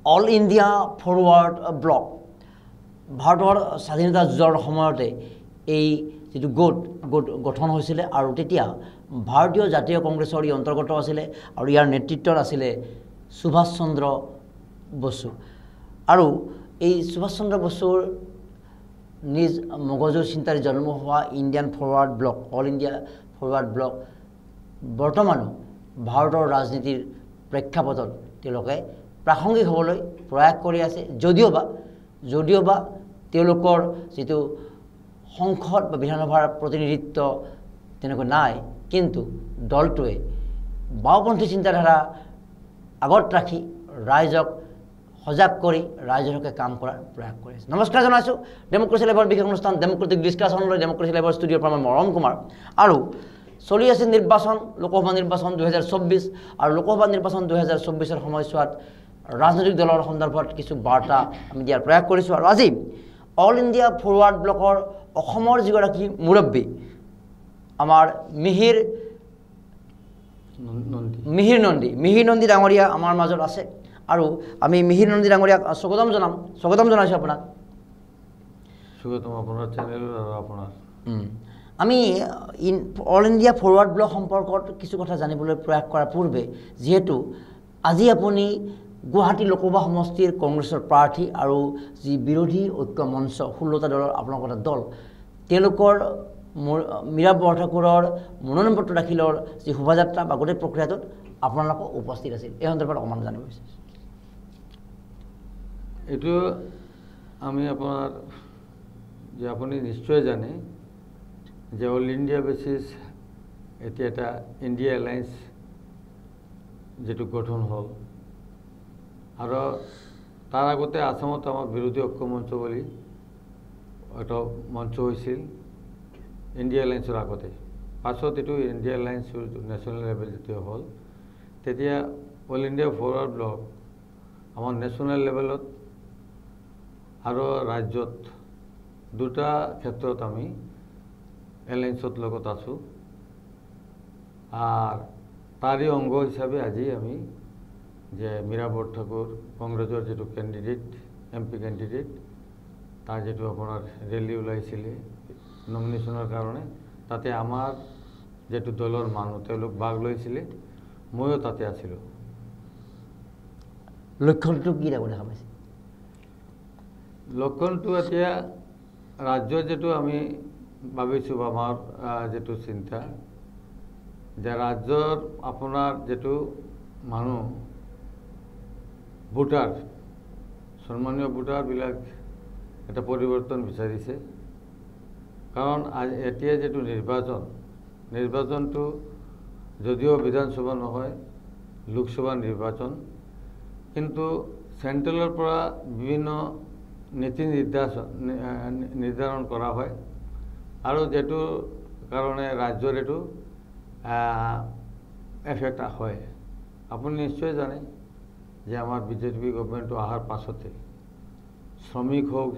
All India forward block ভাৰতৰ স্বাধীনতা যুঁজৰ সময়তে এই যিটো গোট গঠন হৈছিলে আৰু তেতিয়া ভাৰতীয় জাতীয় কংগ্ৰেছৰ ই অন্তৰ্গত আছিলে আৰু ইয়াৰ নেতৃত্বত আছিলে সুভাষ চন্দ্ৰ বসু আৰু এই সুভাষ চন্দ্ৰ বসুৰ নিজ মগজুৰ চিন্তাৰে জন্ম হোৱা Indian forward block all India forward block বৰ্তমানো ভাৰতৰ ৰাজনীতিৰ প্ৰেক্ষাপটত তেওঁলোকে প্ৰাসংগিক হ'বলৈ প্ৰয়াস কৰি আছে যদিওবা তেওঁলোকৰ যিটো সংসদ বা বিধানসভাৰ প্ৰতিনিধিত্ব তেনেকৈ নাই কিন্তু দলটোৱে বাওঁপন্থী চিন্তাধাৰা আগত ৰাখি ৰাইজক সজাগ কৰি ৰাইজৰ হকে কাম কৰাৰ প্ৰয়াস কৰি আছে নমস্কাৰ জনাইছোঁ ডেমক্ৰেচি লাইভৰ বিশেষ অনুষ্ঠান ডেমক্ৰেটিক ডিছকাশ্যনলৈ ডেমক্ৰেচি লাইভৰ ষ্টুডিঅ'ৰ পৰা মই মৰম কুমাৰ আৰু চলি আছে নিৰ্বাচন লোকসভা নিৰ্বাচন 2024 আৰু লোকসভা নিৰ্বাচন 2024 সময়ছোৱাত ৰাজনৈতিক দলৰ সন্দৰ্ভত কিছু বাৰ্তা আমি দিয়াৰ প্ৰয়াস কৰিছোঁ আৰু আজি অল ইণ্ডিয়া ফৰৱাৰ্ড ব্লকৰ অসমৰ যিগৰাকী মুৰব্বী আমাৰ মিহিৰ নন্দী ডাঙৰীয়া আমাৰ মাজত আছে আৰু আমি মিহিৰ নন্দী ডাঙৰীয়াক স্বাগতম জনাইছোঁ আপোনাক স্বাগতম আপোনাৰ চেনেল আৰু আপোনাৰ আমি অল ইণ্ডিয়া ফৰৱাৰ্ড ব্লক সম্পৰ্কত কিছু কথা জানিবলৈ প্ৰয়াস কৰাৰ পূৰ্বে যিহেতু আজি আপুনি গুৱাহাটী লোকসভা সমষ্টিৰ কংগ্ৰেছৰ প্ৰাৰ্থী আৰু যি বিৰোধী ঐক্য মঞ্চ 16টা দলৰ আপোনালোকৰ এটা দল তেওঁলোকৰ মীৰা বৰঠাকুৰৰ মনোনয়ন পত্ৰ দাখিলৰ যি শোভাযাত্ৰা বা গোটেই প্ৰক্ৰিয়াটোত আপোনালোক উপস্থিত আছিল এই সন্দৰ্ভত অকণমান জানিব বিচাৰিছোঁ এইটো আমি আপোনাৰ যে আপুনি নিশ্চয় জানে যে অল ইণ্ডিয়া বেচিছ এতিয়া এটা ইণ্ডিয়া এলায়েন্স যেটো গঠন হ'ল আৰু তাৰ আগতে আসামত আমাৰ বিৰোধী ঐক্য মঞ্চ বুলি এটা মঞ্চ হৈছিল ইণ্ডিয়া এলায়েন্সৰ আগতে পাছত এইটো ইণ্ডিয়া এলায়েন্স নেশ্যনেল লেভেল যেতিয়া হ'ল তেতিয়া অল ইণ্ডিয়া ফৰৱাৰ্ড ব্লক আমাৰ নেশ্যনেল লেভেলত আৰু ৰাজ্যত দুটা ক্ষেত্ৰত আমি এলায়েন্সত লগত আছোঁ আর তারই অঙ্গ হিসাবে আজি আমি যে মীরা বরঠাকুর কংগ্রেসের যেটো ক্যান্ডিডেট এমপি ক্যান্ডিডেট তার যেটো আপনার রেলি ওলাইছিলে নমিনেশনের কারণে তাতে আমার যেটো দলের মানুষ তেওঁলোক ভাগ লৈছিলে ময়ো তাতে আছিলো লক্ষণটো কি দেখা পাইছে লক্ষণটো এতিয়া রাজ্য যেটো আমি ভাবিছো আমার যেটো চিন্তা যে ৰাজ্যৰ আপোনাৰ যেটো মানুহ ভোটাৰ সন্মানীয় ভোটাৰবিলাক এটা পৰিৱৰ্তন বিচাৰিছে কাৰণ এতিয়া যেটো নিৰ্বাচনটো যদিও বিধানসভা নহয় লোকসভা নিৰ্বাচন কিন্তু সেন্ট্ৰেলৰ পৰা বিভিন্ন নীতি নিৰ্ধাৰণ কৰা হয় আৰু যেটো কাৰণে ৰাজ্যৰ এটো এফেক্ট হয় আপুনি নিশ্চয় জানে যে আমাৰ বিজেপি গভৰ্ণমেণ্ট আহাৰ পাছতে শ্ৰমিক হোক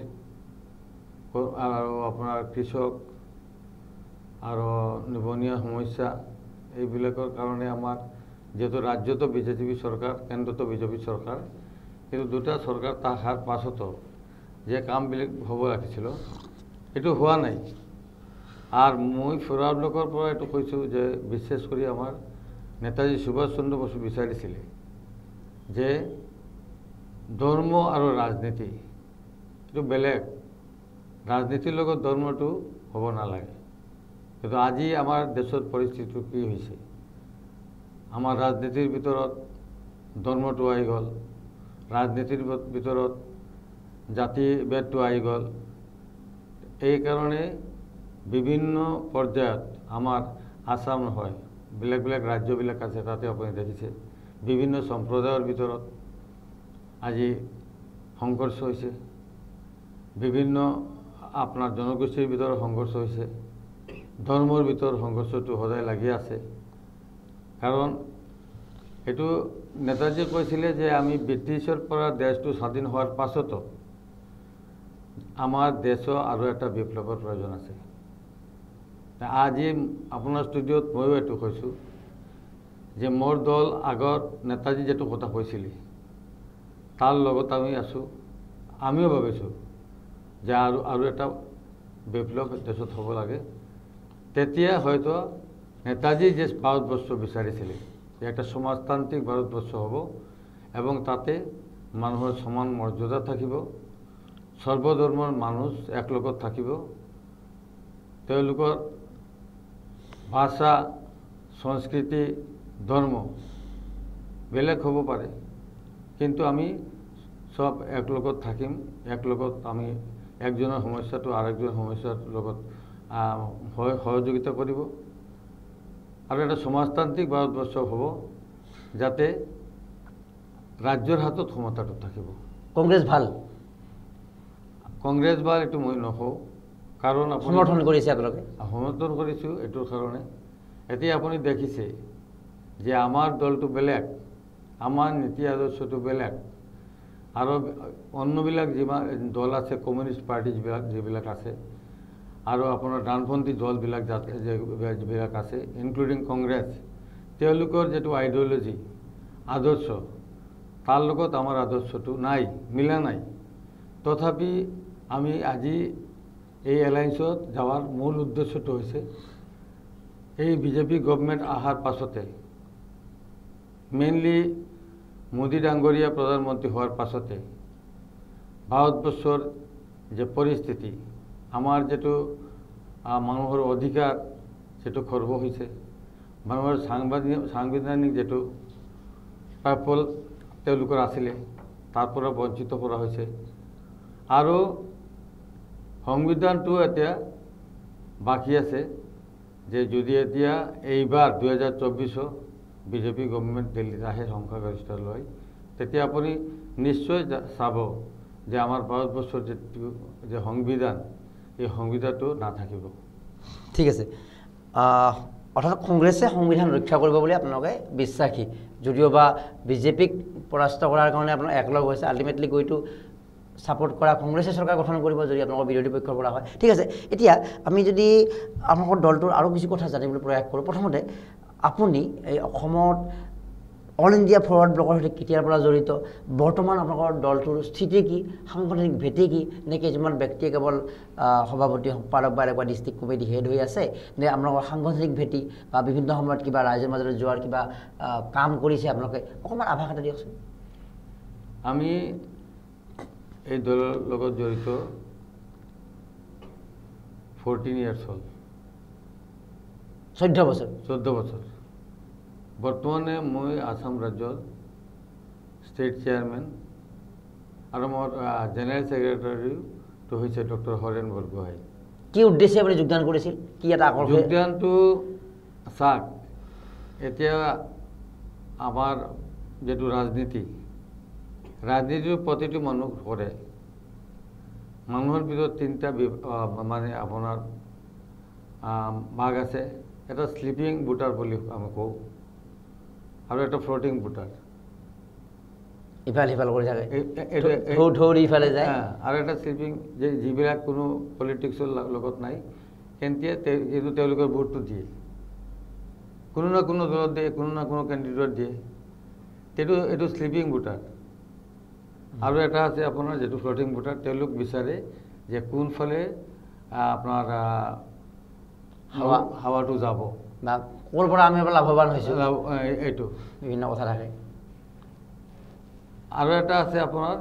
আৰু আপোনাৰ কৃষক আৰু নিবনুৱা সমস্যা এইবিলাকৰ কাৰণে আমাৰ যেটো ৰাজ্যতো বিজেপি চৰকাৰ কেন্দ্ৰতো বিজেপি চৰকাৰ কিন্তু দুটা চৰকাৰ তাহাৰ পাছতো যে কামবিলাক হ'ব লাগিছিল এটো হোৱা নাই আৰ মই ফৰওয়াৰ্ড ব্লকৰ পৰা এটো কৈছো যে বিশেষ কৰি আমাৰ নেতাজী সুভাষ চন্দ্ৰ বসু বিচাৰিছিলে যে ধৰ্ম আৰু ৰাজনীতি এটো বেলেগ ৰাজনীতিৰ লগত ধৰ্মটো হ'ব নালাগে কিন্তু আজি আমাৰ দেশৰ পৰিস্থিতি কি হৈছে আমাৰ ৰাজনীতিৰ ভিতৰত ধৰ্মটো আহি গ'ল ৰাজনীতিৰ ভিতৰত জাতিভেদটো আহি গ'ল এই কাৰণে বিভিন্ন পৰ্যায়ত আমাৰ আসাম হয় বেলেগ ৰাজ্যবিলাক আছে তাতে আপুনি দেখিছে বিভিন্ন সম্প্ৰদায়ৰ ভিতৰত আজি সংঘৰ্ষ হৈছে বিভিন্ন আপোনাৰ জনগোষ্ঠীৰ ভিতৰত সংঘৰ্ষ হৈছে ধৰ্মৰ ভিতৰত সংঘৰ্ষটো সদায় লাগি আছে কাৰণ এটো নেতাজী কৈছিলে যে আমি ব্ৰিটিছৰ পৰা দেশটো স্বাধীন হোৱাৰ পাছতো আমাৰ দেশৰ আৰু এটা বিপ্লৱৰ প্ৰয়োজন আছে আজি আপোনাৰ ষ্টুডিঅ'ত ময়ো এটো কৈছো যে মোৰ দল আগত নেতাজী যেটো কথা কৈছিল তাৰ লগত আমি আছোঁ। আমিও ভাবিছোঁ যে আৰু এটা বিপ্লৱ দেশত হ'ব লাগে। তেতিয়া হয়তো নেতাজী যে ভাৰতবৰ্ষ বিচাৰিছিলে যে একটা সমাজতান্ত্ৰিক ভাৰতবৰ্ষ হ'ব এবং তাতে মানুহৰ সমান মৰ্যাদা থাকিব, সৰ্বধৰ্মৰ মানুহ একলগত থাকিব, তেওঁলোকৰ ভাষা সংস্কৃতি ধৰ্ম বেলেগ হ'ব পাৰে, কিন্তু আমি সব একলগত থাকিম, একলগত আমি একজনৰ সমস্যাটো আৰেকজনৰ সমস্যাৰ লগত সহযোগিতা কৰিব আৰু এটা সমাজতান্ত্ৰিক ভাৰতবৰ্ষ হ'ব যাতে ৰাজ্যৰ হাতত ক্ষমতাটো থাকিব। কংগ্ৰেছ ভাল, কংগ্ৰেছ ভাল এইটো মই নকওঁ, কাৰণ সমৰ্থন কৰিছে আপোনালোকে? সমৰ্থন কৰিছোঁ এইটোৰ কাৰণে। এতিয়া আপুনি দেখিছে যে আমাৰ দলটো বেলেগ, আমাৰ নীতি আদৰ্শটো বেলেগ, আৰু অন্যবিলাক যিমান দল আছে কমিউনিষ্ট পাৰ্টি যিবিলাক আছে আৰু আপোনাৰ ডানপন্থী দলবিলাক যিবিলাক আছে ইনক্লুডিং কংগ্ৰেছ, তেওঁলোকৰ যিটো আইডিঅলজি আদৰ্শ তাৰ লগত আমাৰ আদৰ্শটো নাই, মিলা নাই। তথাপি আমি আজি এই এলায়েন্সত যাৱাৰ মূল উদ্দেশ্যটো হৈছে এই বিজেপি গভৰ্ণমেণ্ট অহাৰ পাছতে, মেইনলি মোদী ডাঙৰীয়া প্ৰধানমন্ত্ৰী হোৱাৰ পাছতে ভাৰতবৰ্ষৰ যে পৰিস্থিতি, আমাৰ যিটো মানুহৰ অধিকাৰ যিটো খৰ্ব হৈছে, মানুহৰ সাংবিধানিক যিটো প্ৰাপ্য তেওঁলোকৰ আছিলে তাৰ পৰা বঞ্চিত কৰা হৈছে, আৰু সংবিধানটো এতিয়া বাকী আছে যে যদি এতিয়া এইবাৰ 2024 বিজেপি গভৰ্ণমেণ্ট দিল্লীত আহে সংখ্যাগৰিষ্ঠ লৈ, তেতিয়া আপুনি নিশ্চয় চাব যে আমাৰ ভাৰতবৰ্ষৰ যে সংবিধান, এই সংবিধানটো নাথাকিব। ঠিক আছে, অৰ্থাৎ কংগ্ৰেছে সংবিধান ৰক্ষা কৰিব বুলি আপোনালোকে বিশ্বাসী, যদিও বা বিজেপিক পৰাস্ত কৰাৰ কাৰণে আপোনালোক একলগ হৈছে, আল্টিমেটলি গৈতো ছাপোৰ্ট কৰা কংগ্ৰেছে চৰকাৰ গঠন কৰিব যদি আপোনালোকৰ বিৰোধী পক্ষৰ পৰা হয়। ঠিক আছে, এতিয়া আমি যদি আপোনালোকৰ দলটোৰ আৰু কিছু কথা জানিবলৈ প্ৰয়াস কৰোঁ। প্ৰথমতে আপুনি এই অসমত অল ইণ্ডিয়া ফৰৱাৰ্ড ব্লকৰ সৈতে কেতিয়াৰ পৰা জড়িত, বৰ্তমান আপোনালোকৰ দলটোৰ স্থিতি কি, সাংগঠনিক ভেটি কি, নে কিছুমান ব্যক্তিয়ে কেৱল সভাপতি সম্পাদক বা এনেকুৱা ডিষ্ট্ৰিক্ট কমিটি হেড হৈ আছে, নে আপোনালোকৰ সাংগঠনিক ভেটি বা বিভিন্ন সময়ত কিবা ৰাইজৰ মাজলৈ যোৱাৰ কিবা কাম কৰিছে আপোনালোকে, অকণমান আভাস এটা দিয়কচোন। আমি এই দলৰ লগত জড়িত 14 years হ'ল, 14 বছৰ। 14 বছৰ। বৰ্তমানে মই আসাম ৰাজ্যৰ ষ্টেট চেয়াৰমেন আৰু মোৰ জেনেৰেল ছেক্ৰেটাৰীটো হৈছে ডক্টৰ হৰেণ বৰগোহাঁই। কি উদ্দেশ্যে আপুনি যোগদান কৰিছিল, কি এটা আকৰ্ষণ? যোগদানটো চাওক, এতিয়া আমাৰ যিটো ৰাজনীতিৰ প্ৰতিটো মানুহ কৰে, মানুহৰ ভিতৰত 3টা মানে আপোনাৰ ভাগ আছে। এটা স্লিপিং ভোটাৰ বুলি আমি কওঁ, আৰু এটা ফ্লোটিং ভোটাৰ, ইফাল সিফাল কৰি থাকে, ইফালে যায়, আৰু এটা স্লিপিং যিবিলাক কোনো পলিটিক্সৰ লগত নাই, কিন্তু তেওঁলোকৰ ভোটটো দিয়ে, কোনো না কোনো দলত দিয়ে, কোনো না কোনো কেণ্ডিডেট দিয়ে, এইটো স্লিপিং ভোটাৰ। আৰু এটা আছে আপোনাৰ যিটো ফ্লোটিং ভোটাৰ, তেওঁলোক বিচাৰে যে কোনফালে আপোনাৰ হাৱাটো যাব বা ক'ৰ পৰা আমি লাভৱান হৈছোঁ, এইটো বিভিন্ন কথা থাকে। আৰু এটা আছে আপোনাৰ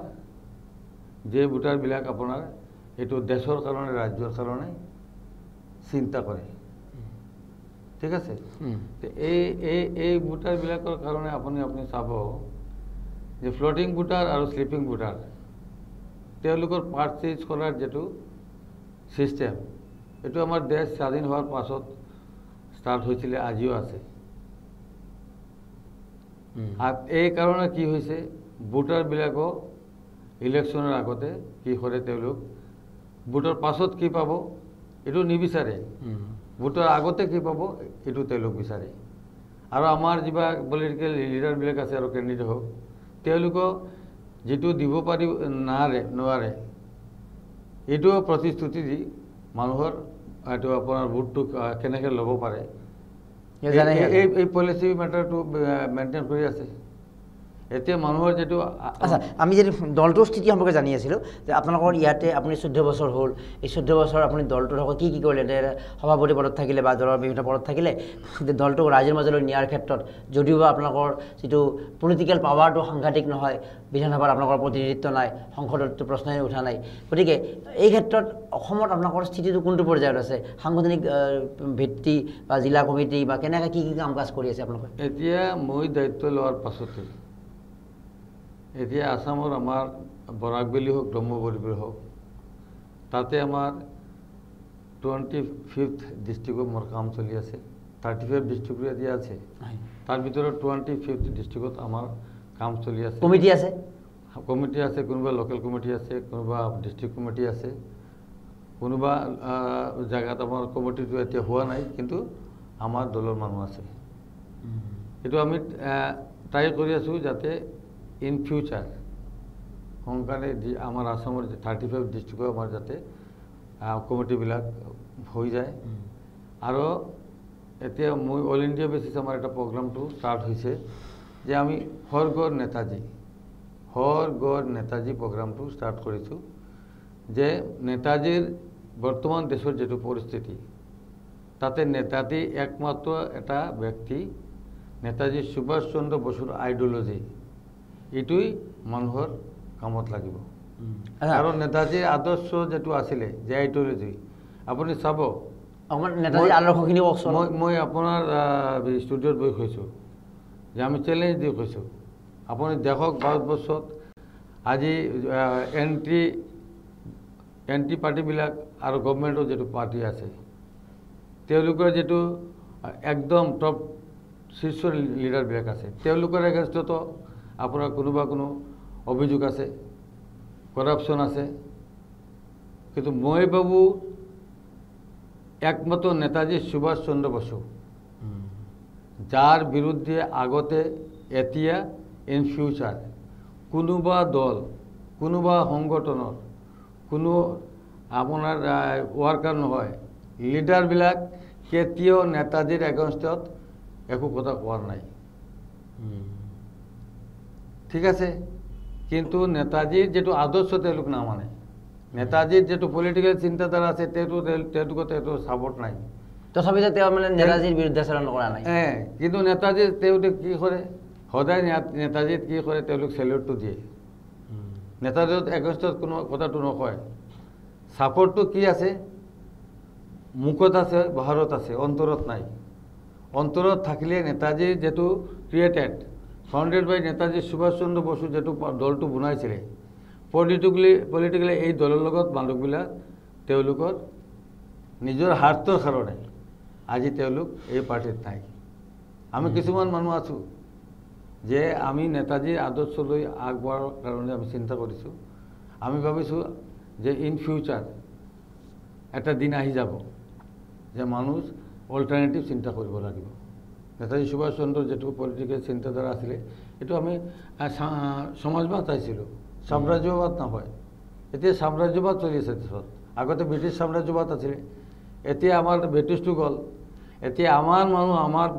যে ভোটাৰবিলাক আপোনাৰ এইটো দেশৰ কাৰণে, ৰাজ্যৰ কাৰণে চিন্তা কৰে। ঠিক আছে, এই ভোটাৰবিলাকৰ কাৰণে আপুনি চাব যে ফ্লোটিং ভোটাৰ আৰু স্লিপিং ভোটাৰ, তেওঁলোকৰ পাৰ্চেজ কৰাৰ যিটো ছিষ্টেম, এইটো আমাৰ দেশ স্বাধীন হোৱাৰ পাছত ষ্টাৰ্ট হৈছিলে, আজিও আছে। আৰু এই কাৰণে কি হৈছে, ভোটাৰবিলাকক ইলেকশ্যনৰ আগতে কি কৰে, তেওঁলোক ভোটৰ পাছত কি পাব এইটো নিবিচাৰে, ভোটৰ আগতে কি পাব এইটো তেওঁলোক বিচাৰে। আৰু আমাৰ যিবা পলিটিকেল লিডাৰবিলাক আছে আৰু কেণ্ডিডেট হওক, তেওঁলোকক যিটো দিব নোৱাৰে এইটো প্ৰতিশ্ৰুতি দি মানুহৰ এইটো আপোনাৰ ভোটটো কেনেকৈ ল'ব পাৰে, এই পলিচি মেটাৰটো মেইনটেইন কৰি আছে। এতিয়া মানুহৰ যেটো আচ্ছা আমি যদি দলটোৰ স্থিতি সম্পৰ্কে জানি আছিলোঁ যে আপোনালোকৰ ইয়াতে আপুনি 14 বছৰ হ'ল এই 14 বছৰ আপুনি দলটোৰ লগত কি কৰিলে সভাপতি পদত থাকিলে বা দলৰ বিভিন্ন পদত থাকিলে দলটোক ৰাইজৰ মাজলৈ নিয়াৰ ক্ষেত্ৰত যদিও বা আপোনালোকৰ যিটো পলিটিকেল পাৱাৰটো সাংঘাতিক নহয় বিধানসভাত আপোনালোকৰ প্ৰতিনিধিত্ব নাই সংসদতো প্ৰশ্নই উঠা নাই গতিকে এই ক্ষেত্ৰত অসমত আপোনালোকৰ স্থিতিটো কোনটো পৰ্যায়ত আছে সাংগঠনিক ভিত্তি বা জিলা কমিটি বা কেনেকৈ কি কাম কাজ কৰি আছে আপোনালোকে এতিয়া মই দায়িত্ব লোৱাৰ পাছতে এতিয়া আসামৰ আমাৰ বৰাকবেলি হোক ব্ৰহ্মপুত্ৰ হোক তাতে আমাৰ 25th ডিষ্ট্ৰিক্টত মোৰ কাম চলি আছে 35 ডিষ্ট্ৰিক্ট এতিয়া আছে তাৰ ভিতৰত 25th ডিষ্ট্ৰিক্টত আমাৰ কাম চলি আছে কমিটি আছে কোনোবা লোকেল কমিটি আছে কোনোবা ডিষ্ট্ৰিক্ট কমিটি আছে কোনোবা জায়গাত আমাৰ কমিটিটো এতিয়া হোৱা নাই কিন্তু আমাৰ দলৰ মানুহ আছে এটো আমি ট্ৰাই কৰি আছো যাতে ইন ফিউচাৰ সংকাৰে আমাৰ আসামৰ 35 ডিষ্ট্ৰিক্টৰ আমাৰ যাতে কমিটিবিলাক হৈ যায় আৰু এতিয়া মই অল ইণ্ডিয়া বেচিছ আমাৰ এটা প্ৰগ্ৰামটো ষ্টাৰ্ট হৈছে যে আমি হৰ গড় নেতাজী প্ৰগ্ৰামটো ষ্টাৰ্ট কৰিছোঁ যে নেতাজীৰ বৰ্তমান দেশৰ যেটো পৰিস্থিতি তাতে নেতাজী একমাত্ৰ এটা ব্যক্তি নেতাজী সুভাষ চন্দ্ৰ বসুৰ আইডিওলজি এটুই মানুহৰ কামত লাগিব কাৰণ নেতাজীৰ আদৰ্শ যেটো আছিলে যে আইডিওলজি আপুনি চাব আমাৰ নেতাজীৰ আদৰ্শখিনি কওকচোন মই আপোনাৰ ষ্টুডিঅ'ত বহি কৈছোঁ যে আমি চ্যালেঞ্জ দি কৈছোঁ আপুনি দেখক ভাৰতবৰ্ষত আজি এণ্টি পাৰ্টিবিলাক আৰু গভৰ্ণমেণ্টৰ যেটো পাৰ্টি আছে তেওঁলোকৰ যেটো একদম টপ শীৰ্ষ লিডাৰবিলাক আছে তেওঁলোকৰ এগেইনষ্টতো আপোনাৰ কোনো অভিযোগ আছে কৰাপশ্যন আছে কিন্তু মই ভাবো একমাত্ৰ নেতাজী সুভাষ চন্দ্ৰ বসু যাৰ বিৰুদ্ধে আগতে এতিয়া ইন ফিউচাৰ কোনোবা দল কোনোবা সংগঠনৰ কোনো আপোনাৰ ওয়াৰ্কাৰ নহয় লিডাৰবিলাক কেতিয়াও নেতাজীৰ এগেইনষ্টত একো কথা কোৱাৰ নাই ঠিক আছে কিন্তু নেতাজীৰ যেটো আদৰ্শ তেওঁলোক না মানে নেতাজীৰ যেটো পলিটিক্যাল চিন্তাধাৰা আছে তেওঁলোকৰ সাপোৰ্ট নাই তথাপিতো তেওঁ মানে নেতাজীৰ বিৰুদ্ধাচৰণ কৰা নাই কিন্তু নেতাজী তেওঁলোকে কি কৰে সদায় নেতাজীত কি কৰে তেওঁলোক সেলুটটো দিয়ে নেতাজীৰ এগেইনষ্টত কোনো কথাটো নকয় সাপোৰ্টটো কি আছে মুখত আছে বাহিৰত আছে অন্তৰত নাই অন্তৰত থাকিলে নেতাজীৰ যেটো ক্ৰিয়েটেড ফাউন্ডেড বাই নেতাজী সুভাষ চন্দ্ৰ বসু যেটো দলটো বনাইছিলে পলিটিক্যালি এই দলৰ লগত মানুহবিলাক তেওঁলোকৰ নিজৰ হাৰ্টৰ কাৰণে আজি তেওঁলোক এই পাৰ্টিত নাই আমি কিছুমান মানুহ আছো যে আমি নেতাজীৰ আদৰ্শ লৈ আগবঢ়াৰ কাৰণে আমি চিন্তা কৰিছো আমি ভাবিছো যে ইন ফিউচাৰ এটা দিন আহি যাব যে মানুহ অল্টাৰনেটিভ চিন্তা কৰিব লাগিব নেতাজী সুভাষ চন্দ্ৰ যেটো পলিটিক্যাল চিন্তাধাৰা আছিল এটো আমি সমাজবাদ চাইছিলো সাম্ৰাজ্যবাদ নহয় এতিয়া সাম্ৰাজ্যবাদ চলি আছে দেশত আগতে ব্ৰিটিছ সাম্ৰাজ্যবাদ আছিল এতিয়া আমাৰ ব্ৰিটিছটো গল এতিয়া আমাৰ মানুহ আমাৰ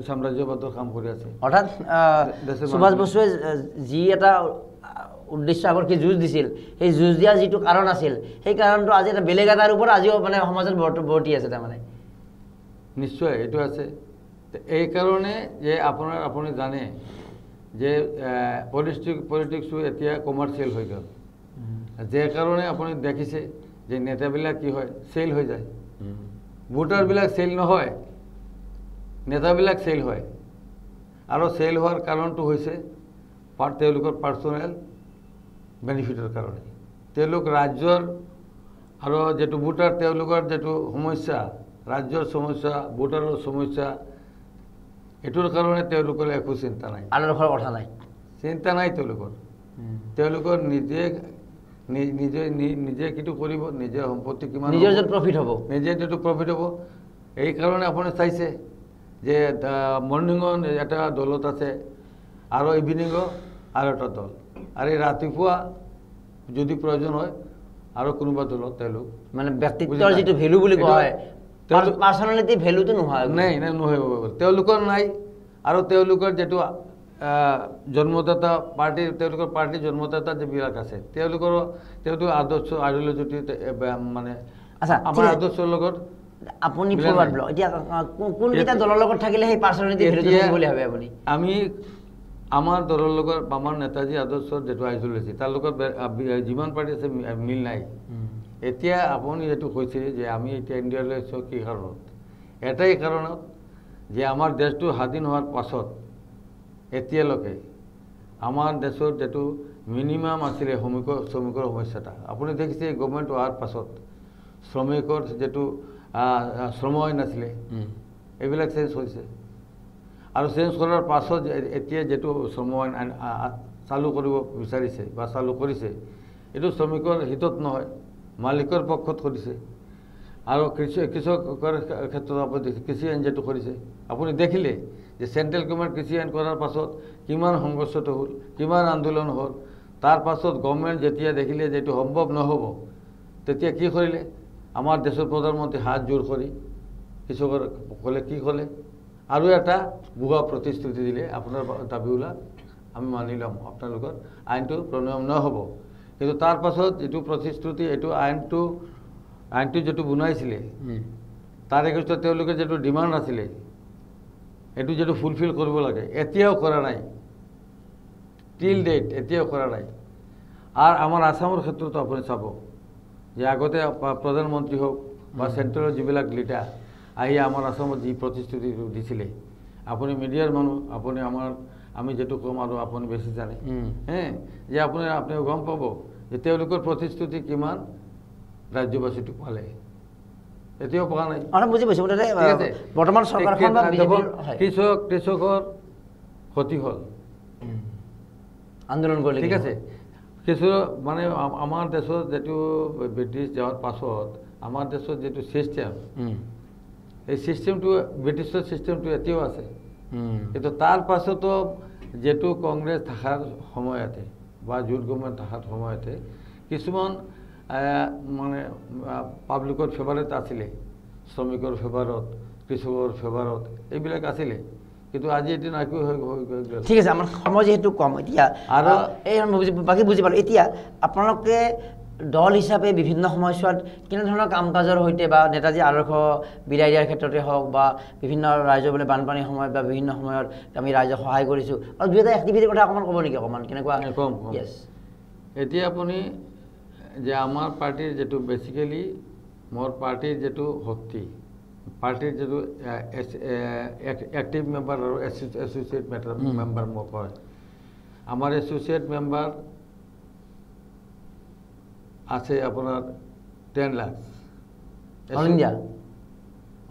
সাম্ৰাজ্যবাদৰ কাম কৰি আছে অৰ্থাৎ সুভাষ বসুৱে যি এটা উদ্দেশ্য আগৰ কি যুঁজ দিছিল সেই যুঁজ দিয়া যেটো কাৰণ আছিল সেই কাৰণটো আজি এটা বেলেগ এটাৰ ওপৰত আজিও মানে সমাজত বৰ্তি আছে তাৰ মানে নিশ্চয় এটো আছে এই কাৰণে যে আপুনি জানে যে পলিটিক্সটো এতিয়া কমাৰ্চিয়েল হৈ গ'ল যে কাৰণে আপুনি দেখিছে যে নেতাবিলাক কি হয় সেল হৈ যায় ভোটাৰবিলাক সেল নহয় নেতাবিলাক সেল হয় আৰু সেল হোৱাৰ কাৰণটো হৈছে তেওঁলোকৰ পাৰ্সোনেল বেনিফিটৰ কাৰণে তেওঁলোক ৰাজ্যৰ আৰু যেটো ভোটাৰ তেওঁলোকৰ যেটো সমস্যা ৰাজ্যৰ সমস্যা ভোটাৰৰ সমস্যা এটোৰ কাৰণে তেওঁলোকৰ একো চিন্তা নাই আদৰ্শৰ কথা নাই চিন্তা নাই তেওঁলোকৰ নিজে কিটো কৰিব নিজে সম্পত্তি কিমান নিজৰ যে প্ৰফিট হ'ব নিজে যেটো প্ৰফিট হ'ব এই কাৰণে আপুনি চাইছে যে মৰ্নিঙত এটা দলত আছে আৰু ইভিনিংত আৰু এটা দল আৰু ৰাতিপুৱা যদি প্ৰয়োজন হয় আৰু কোনোবা দলত তেওঁলোক মানে ব্যক্তিত্বৰ যেটো ভ্যালু বুলি কোৱা হয় পাৰ্সোনালিটি ভ্যালুটো নহয় নাই নহয় তেওঁলোকৰ নাই আৰু তেওঁলোকৰ যেটো জন্মদাতা পাৰ্টীৰ তেওঁলোকৰ পাৰ্টীৰ জন্মদাতা যিবিলাক আছে তেওঁলোকৰ আদৰ্শ আইডিঅলজিটো মানে আচ্ছা আমাৰ আদৰ্শৰ লগত আপুনি ফৰৱাৰ্ড ব্লক এতিয়া কোনকেইটা দলৰ লগত থাকিলে সেই পাৰ্চনেলিটি ভেলুটো থাকিব বুলি ভাবে আপুনি আমি আমাৰ দলৰ লগত আমাৰ নেতাজী আদৰ্শৰ যেটো আইডিঅলজি তাৰ লগত যিমান পাৰ্টি আছে মিল নাই এতিয়া আপুনি যেটো কৈছে যে আমি এতিয়া ইণ্ডিয়ালৈ আছো কি কাৰণত এটাই কাৰণত যে আমাৰ দেশটো স্বাধীন হোৱাৰ পাছত এতিয়ালৈকে আমাৰ দেশৰ যেটো মিনিমাম আছিলে শ্ৰমিকৰ সমস্যাটা আপুনি দেখিছে গভৰ্ণমেণ্ট হোৱাৰ পাছত শ্ৰমিকৰ যেটো শ্ৰম আইন আছিলে এইবিলাক চেঞ্জ হৈছে আৰু চেঞ্জ কৰাৰ পাছত এতিয়া যেটো শ্ৰম আইন চালু কৰিব বিচাৰিছে বা চালু কৰিছে এইটো শ্ৰমিকৰ হিতত নহয় মালিকৰ পক্ষত কৰিছে আৰু কৃষকৰ ক্ষেত্ৰত আপুনি কৃষি আইন যেটো কৰিছে আপুনি দেখিলে যে চেন্ট্ৰেল গভৰ্ণমেণ্ট কৃষি আইন কৰাৰ পাছত কিমান সংঘৰ্ষত হ'ল কিমান আন্দোলন হ'ল তাৰ পাছত গভৰ্ণমেণ্ট যেতিয়া দেখিলে যে এইটো সম্ভৱ নহ'ব তেতিয়া কি কৰিলে আমাৰ দেশৰ প্ৰধানমন্ত্ৰী হাত জোৰ কৰি কৃষকৰ ক'লে কি ক'লে আৰু এটা ভুৱা প্ৰতিশ্ৰুতি দিলে আপোনাৰ দাবীবিলাক আমি মানি ল'ম আপোনালোকৰ আইনটো প্ৰণয়ন নহ'ব কিন্তু তাৰ পাছত যেটো প্ৰতিশ্ৰুতি এইটো আইনটো যেটো বনাইছিলে তাৰ এগেইনষ্টত তেওঁলোকে যেটো ডিমাণ্ড আছিলে এইটো যেটো ফুলফিল কৰিব লাগে এতিয়াও কৰা নাই টিল ডেট এতিয়াও কৰা নাই আৰু আমাৰ আসামৰ ক্ষেত্ৰত আপুনি চাব যে আগতে প্ৰধানমন্ত্ৰী হোক বা চেন্ট্ৰেলৰ যিবিলাক লিডাৰ আহি আমাৰ আসামত যি প্ৰতিশ্ৰুতি দিছিলে আপুনি মিডিয়াৰ মানুহ আপুনি আমি যেটো কম আৰু আপুনি বেছি জানে যে আপুনি গম পাব যে তেওঁলোকৰ প্ৰতিশ্ৰুতি কিমান ৰাজ্যবাসীটো পালে এতিয়াও পোৱা নাই বুজি পাইছো বৰ্তমান চৰকাৰখন কৃষকৰ ক্ষতি হ'ল আন্দোলন কৰিলে ঠিক আছে কিছু মানে আমাৰ দেশত যেটো ব্ৰিটিছ যাওয়াৰ পাছত আমাৰ দেশত যেটো সিস্টেম এই সিস্টেমটো ব্ৰিটিছৰ সিস্টেমটো এতিয়াও আছে কিন্তু তাৰ পাছতো যেটো কংগ্ৰেছ থাকাৰ সময়তে বা জোট গভৰ্ণমেণ্ট থাকাৰ সময়তে কিছুমান মানে পাব্লিকৰ ফেভাৰেট আছিলে শ্ৰমিকৰ ফেভাৰত কৃষকৰ ফেভাৰত এইবিলাক আছিলে কিন্তু আজি এদিন একো হৈ গ'ল ঠিক আছে আমাৰ সময় যেহেতু কম এতিয়া আৰু এই বাকি বুজি পালো এতিয়া আপোনালোকে দল হিচাপে বিভিন্ন সময়ছোৱাত কেনে ধৰণৰ কাম কাজৰ হৈতে বা নেতাজী আদৰ্শ বিৰাই দিয়াৰ ক্ষেত্ৰতে হওক বা বিভিন্ন ৰাজ্য মানে বানপানীৰ সময়ত বা বিভিন্ন সময়ত আমি ৰাজ্যক সহায় কৰিছো আৰু দুটা এক্টিভিটিৰ কথা অকমান ক'ব নেকি অকমান কেনেকুৱা কম ইয়েস এতিয়া আপুনি যে আমাৰ পাৰ্টিৰ যেটো বেসিক্যালি মোৰ পাৰ্টিৰ যেটো শক্তি পাৰ্টিৰ যেটো এক্টিভ মেম্বাৰ আৰু এছ'চিয়েট মেম্বাৰ মোক কয় আমাৰ এছ'চিয়েট মেম্বাৰ আছে আপোনাৰ 10 লাখ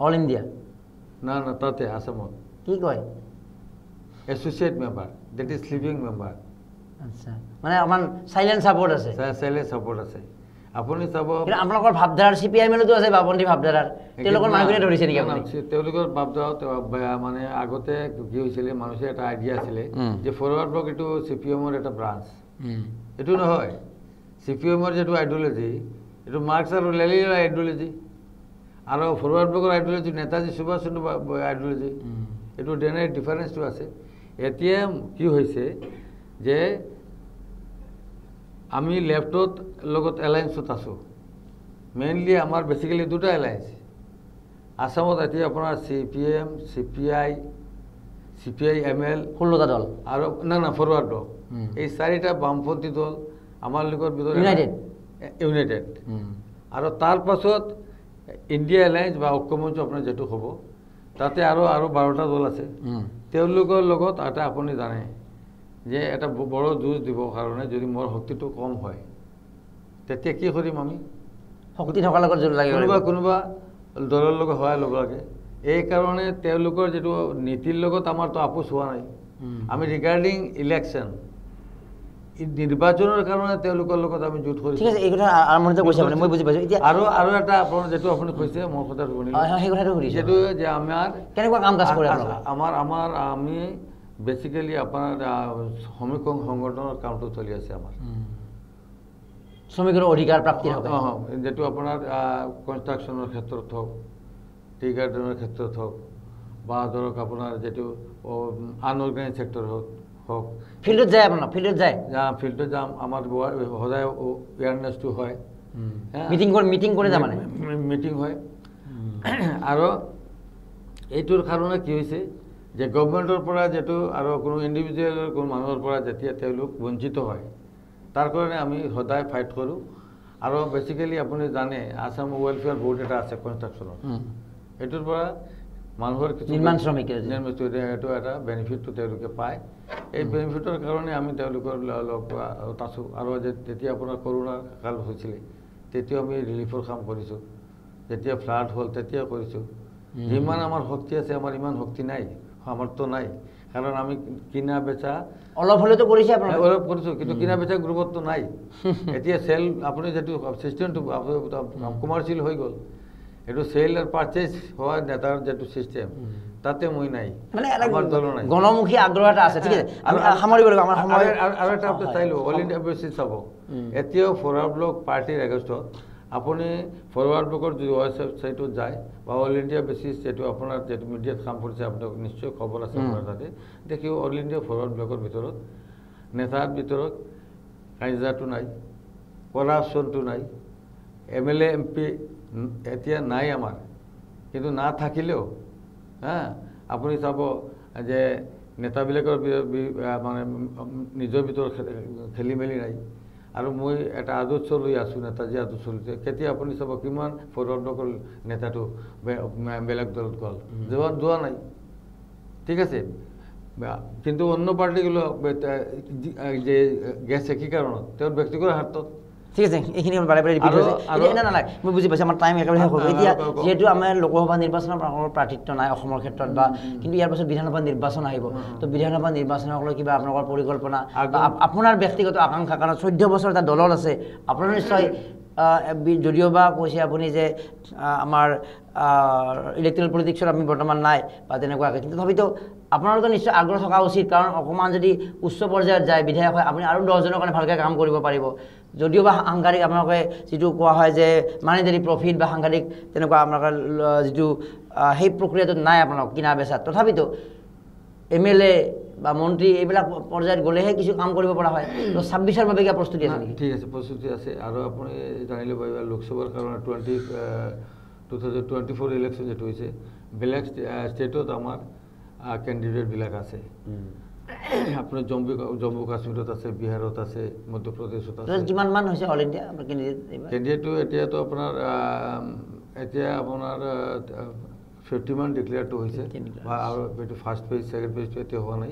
অল ইণ্ডিয়া না তাতে আসামত কি কয় associate member that is sleeping member আচ্ছা মানে আমাৰ সাইলেন্ট সাপোৰ্ট আছে সাইলেন্ট সাপোৰ্ট আছে আপুনি চাব কিন্তু আপোনালোকৰ ভাবধাৰাৰ সিপিআইএমতো আছে বাপন্থী ভাবধাৰাৰ তেওঁলোকৰ মানুহখিনি ধৰিছে নেকি আপুনি তেওঁলোকৰ ভাবধাৰা মানে আগতে কি হৈছিল মানুহে এটা আইডিয়া আছিলে যে ফৰৱাৰ্ড ব্লক এটো সিপিএমৰ এটা ব্ৰাঞ্চ এটো নহয় সিপিএমৰ যেটো আইডিঅলজি এটো মাৰ্কস আৰু লেনিনৰ আইডিঅলজি আৰু ফৰৱাৰ্ড ব্লকৰ আইডিঅলজি নেতাজী সুভাষ চন্দ্ৰ আইডিঅলজি এটো ডিফাৰেন্সটো আছে এতিয়া কি হৈছে যে আমি লেফটত লগত এলায়েন্সত আছো মেইনলি আমাৰ বেসিক্যালি দুটা এলায়েন্স আসামত এতিয়া আপোনাৰ সিপিএম সিপিআইএমএল 16টা দল আৰু না ফৰৱাৰ্ড ব্লক এই চাৰিটা বামপন্থী দল আমাৰ লগৰ ভিতৰত ইউনাইটেড আৰু তাৰ পাছত ইণ্ডিয়া এলায়েন্স বা ঐক্যমঞ্চ আপোনাৰ যেটো হ'ব তাতে আৰু 12টা দল আছে তেওঁলোকৰ লগত এটা আপুনি জানে যে এটা বড় যুঁজ দিব কাৰণে যদি মোৰ শক্তিটো কম হয় তেতিয়া কি কৰিম আমি শক্তি থকাৰ লগত জড়িত লাগে কোনোবা দলৰ লগত হয় ল'ব লাগে এই কাৰণে তেওঁলোকৰ যেটো নীতিৰ লগত আমাৰতো আপোচ হোৱা নাই আমি ৰিগাৰ্ডিং ইলেকশ্যন নিৰ্বাচনৰ কাৰণে তেওঁলোকৰ লগত আমি জোট কৰিছো ঠিক আছে এই কথা আৰম্ভণিতে কৈছে মানে মই বুজি পাইছো এতিয়া আৰু এটা আপোনাৰ যেটো আপুনি কৈছে মোৰ কথা শুনিলে সেই কথাটো শুনিছো যেটো যে আমাৰ কেনেকুৱা কাম কাজ কৰে আমাৰ আমি বেসিক্যালি আপোনাৰ শ্ৰমিক সংগঠনৰ কামটো চলি আছে আমাৰ শ্ৰমিকৰ অধিকাৰ প্ৰাপ্তিৰ হকে যেটো আপোনাৰ কনষ্ট্ৰাকচনৰ ক্ষেত্ৰত হওক টি গাৰ্ডেনৰ ক্ষেত্ৰত হওক বা ধৰক আপোনাৰ যেটো আনঅৰ্গানাইজ সেক্টৰ হওক ফিল্ডত যায় আপোনাৰ ফিল্ডত যায় যাম ফিল্ডত যাম আমাৰ সদায় এৱাৰনেছটো হয় মিটিং কৰি যায় মানে মিটিং হয় আৰু এইটোৰ কাৰণে কি হৈছে যে গভৰ্ণমেণ্টৰ পৰা যিটো আৰু কোনো ইণ্ডিভিজুৱেলৰ কোনো মানুহৰ পৰা যেতিয়া তেওঁলোক বঞ্চিত হয় তাৰ কাৰণে আমি সদায় ফাইট কৰোঁ আৰু বেচিকেলি আপুনি জানে আসাম ৱেলফেয়াৰ বোৰ্ড এটা আছে কনষ্ট্ৰাকশ্যনৰ এইটোৰ পৰা মানুহৰ কিছু নিৰ্মাণ শ্ৰমিক এইটো এটা বেনিফিটটো তেওঁলোকে পায় এই বেনিফিটৰ কাৰণে আমি তেওঁলোকৰ লগ আছোঁ আৰু যেতিয়া আপোনাৰ কৰোণাৰ কাল হৈছিলে তেতিয়াও আমি ৰিলিফৰ কাম কৰিছোঁ যেতিয়া ফ্লাড হ'ল তেতিয়াও কৰিছোঁ যিমান আমাৰ শক্তি আছে আমাৰ ইমান শক্তি নাই সামৰ্থ্য নাই কাৰণ আমি কিনা বেচা অলপ হ'লেতো কৰিছে অলপ কৰিছোঁ কিন্তু কিনা বেচা গ্ৰুপততো নাই এতিয়া চেল আপুনি যিটো ছিষ্টেমটো কমাৰ্চিয়েল হৈ গ'ল এইটো চেল আৰু পাৰ্চেজ হোৱা নেতাৰ যিটো ছিষ্টেম তাতে মই নাই মানে আমাৰ দলৰ নাই গণমুখী আগ্ৰহ এটা আছে ঠিক আছে আমি সামৰিব লাগিব আমাৰ সময় আৰু এটা আপুনি চাই লওক অল ইণ্ডিয়া বেচিছ চাব এতিয়াও ফৰৱাৰ্ড ব্লক পাৰ্টিৰ এগেইনষ্টত আপুনি ফৰৱাৰ্ড ব্লকৰ যদি ৱেবছাইটত যায় বা অল ইণ্ডিয়া বেচিছ যিটো আপোনাৰ যিটো মিডিয়াত কাম কৰিছে আপোনাক নিশ্চয় খবৰ আছে আপোনাৰ তাতে দেখিব অল ইণ্ডিয়া ফৰৱাৰ্ড ব্লকৰ ভিতৰত নেতাৰ ভিতৰত কাজিয়াটো নাই কৰাপশ্যনটো নাই MLA MP এতিয়া নাই আমাৰ কিন্তু নাথাকিলেও আপুনি চাব যে নেতাবিলাকৰ মানে নিজৰ ভিতৰত খেলি মেলি নাই আৰু মই এটা আদৰ্শ লৈ আছোঁ নেতাজী আদৰ্শ লৈছে কেতিয়া আপুনি চাব কিমান ফৰৱাৰ্ড ব্লকৰ নেতাটো বেলেগ দলত গ'ল যোৱা নাই ঠিক আছে কিন্তু অন্য পাৰ্টিগুলো যে গেছে কি কাৰণত তেওঁৰ ব্যক্তিগত স্বাৰ্থত ঠিক আছে এইখিনি বাৰে বাৰে ৰিপিট হৈছে এতিয়া নালাগে মই বুজি পাইছোঁ আমাৰ টাইম একেবাৰে শেষ হ'ব এতিয়া যিহেতু আমাৰ লোকসভা নিৰ্বাচনৰ প্ৰাৰ্থিত্ব নাই অসমৰ ক্ষেত্ৰত বা কিন্তু ইয়াৰ পাছত বিধানসভা নিৰ্বাচন আহিব তো বিধানসভা নিৰ্বাচনক লৈ কিবা আপোনালোকৰ পৰিকল্পনা আপোনাৰ ব্যক্তিগত আকাংক্ষা কাৰণ 14 বছৰ এটা দলত আছে আপোনাৰ নিশ্চয় যদিওবা কৈছে আপুনি যে আমাৰ ইলেক্ট্ৰেল পলিটিক্সত আমি বৰ্তমান নাই বা তেনেকুৱাকৈ কিন্তু তথাপিতো আপোনালোকে নিশ্চয় আগ্ৰহ থকা উচিত কাৰণ অকণমান যদি উচ্চ পৰ্যায়ত যায় বিধায়ক হয় আপুনি আৰু 10জনৰ কাৰণে ভালকৈ কাম কৰিব পাৰিব যদিওবা সাংঘাতিক আপোনালোকে যিটো কোৱা হয় যে মানিটাৰী প্ৰফিট বা সাংঘাতিক তেনেকুৱা আপোনালোকৰ যিটো সেই প্ৰক্ৰিয়াটোত নাই আপোনালোক কিনা বেচাত তথাপিতো MLA বা মন্ত্ৰী এইবিলাক পৰ্যায়ত গ'লেহে কিছু কাম কৰিব পৰা হয় তো 26ৰ বাবে কিবা প্ৰস্তুতি আছে নেকি ঠিক আছে প্ৰস্তুতি আছে আৰু আপুনি জানিলে পাৰিব লোকসভাৰ কাৰণে 2024 ইলেকশ্যন যেটো হৈছে বেলেগ ষ্টেটত আমাৰ কেণ্ডিডেটবিলাক আছে আপোনাৰ জম্মু কাশ্মীৰত আছে বিহাৰত আছে মধ্যপ্ৰদেশত আছে কিমান মান হৈছে অল ইণ্ডিয়া আপোনাৰ কেণ্ডিডেটটো এতিয়াতো আপোনাৰ এতিয়া আপোনাৰ 50 মান ডিক্লেয়াৰটো হৈছে আৰু এইটো ফাৰ্ষ্ট পেজ ছেকেণ্ড পেজটো এতিয়া হোৱা নাই